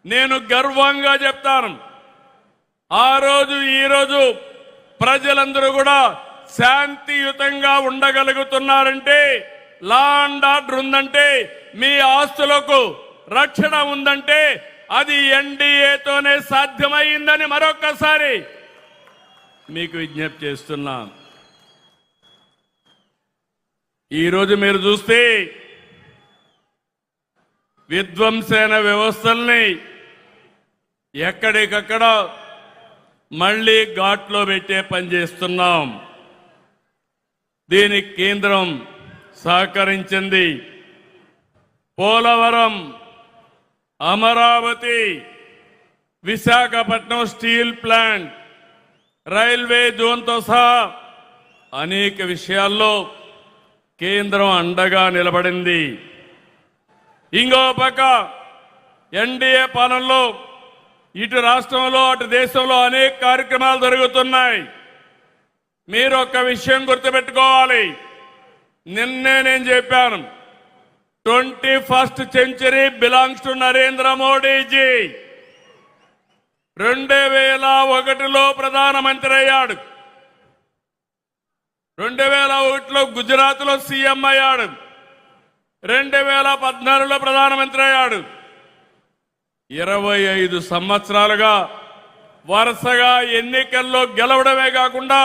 నేను గర్వంగా చెప్తాను, ఆ రోజు ఈ రోజు ప్రజలందరూ కూడా శాంతియుతంగా ఉండగలుగుతున్నారంటే, లా అండ్ ఆర్డర్ ఉందంటే, మీ ఆస్తులకు రక్షణ ఉందంటే అది ఎన్డీఏతోనే సాధ్యమైందని మరొక్కసారి మీకు విజ్ఞప్తి చేస్తున్నాం. ఈరోజు మీరు చూస్తే విధ్వంసన వ్యవస్థల్ని ఎక్కడికక్కడ మళ్లీ ఘాట్లో పెట్టే పని చేస్తున్నాం. దీనికి కేంద్రం సహకరించింది. Polavaram, Amaravati, Visakhapatnam steel plant, railway జోన్తో సహా అనేక విషయాల్లో కేంద్రం అండగా నిలబడింది. ఇంకో పక్క ఎన్డీఏ పాలనలో ఇటు రాష్ట్రంలో అటు దేశంలో అనేక కార్యక్రమాలు జరుగుతున్నాయి. మీరు ఒక్క విషయం గుర్తుపెట్టుకోవాలి. నిన్నే నేను చెప్పాను, 21st century belongs to Narendra Modiji. 2001లో ప్రధానమంత్రి అయ్యాడు, 2001లో గుజరాత్లో సీఎం అయ్యాడు, 2014లో ప్రధానమంత్రి అయ్యాడు. 25 సంవత్సరాలుగా వరుసగా ఎన్నికల్లో గెలవడమే కాకుండా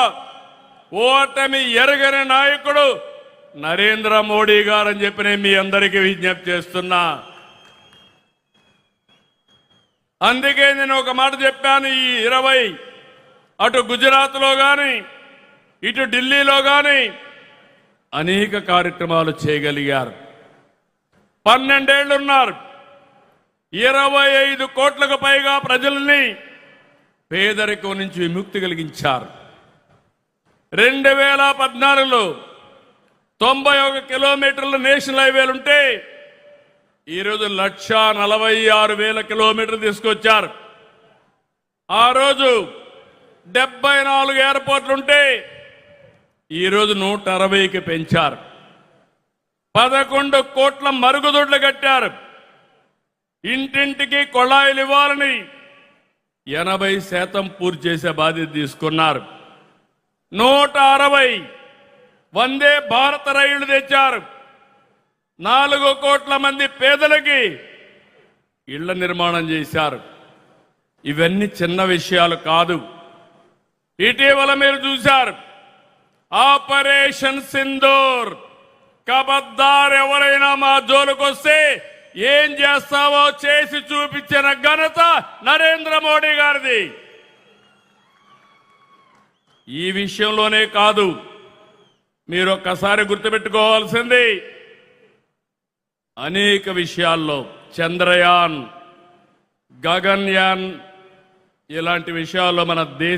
ఓటమి ఎరగని నాయకుడు నరేంద్ర మోడీ గారని చెప్పి నేను మీ అందరికీ విజ్ఞప్తి చేస్తున్నా. అందుకే నేను ఒక మాట చెప్పాను, ఈ 20 అటు గుజరాత్లో కానీ ఇటు ఢిల్లీలో కానీ అనేక కార్యక్రమాలు చేయగలిగారు. 12 ఏళ్లు ఉన్నారు, 25 కోట్లకు పైగా ప్రజల్ని పేదరికం నుంచి విముక్తి కలిగించారు. 2014లో 91 కిలోమీటర్ల నేషనల్ హైవేలుంటే ఈరోజు 1,46,000 కిలోమీటర్లు తీసుకొచ్చారు. ఆ రోజు 74 ఎయిర్పోర్ట్లుంటే ఈరోజు 160కి పెంచారు. 11 కోట్ల మరుగుదొడ్లు కట్టారు. ఇంటింటికి కొళాయిలు ఇవ్వాలని 80% పూర్తి చేసే బాధ్యత తీసుకున్నారు. 160 వందే భారత రైళ్లు తెచ్చారు. 4 కోట్ల మంది పేదలకి ఇళ్ల నిర్మాణం చేశారు. ఇవన్నీ చిన్న విషయాలు కాదు. ఇటీవల మీరు చూశారు ఆపరేషన్ సింధూర్. కబద్దార్, ఎవరైనా మా జోలుకొస్తే ఏం చేస్తావో చేసి చూపించిన ఘనత నరేంద్ర మోడీ గారిది. ఈ విషయంలోనే కాదు, మీరు ఒక్కసారి గుర్తుపెట్టుకోవాల్సింది అనేక విషయాల్లో చంద్రయాన్, గగన్యాన్ ఇలాంటి విషయాల్లో మన దేశ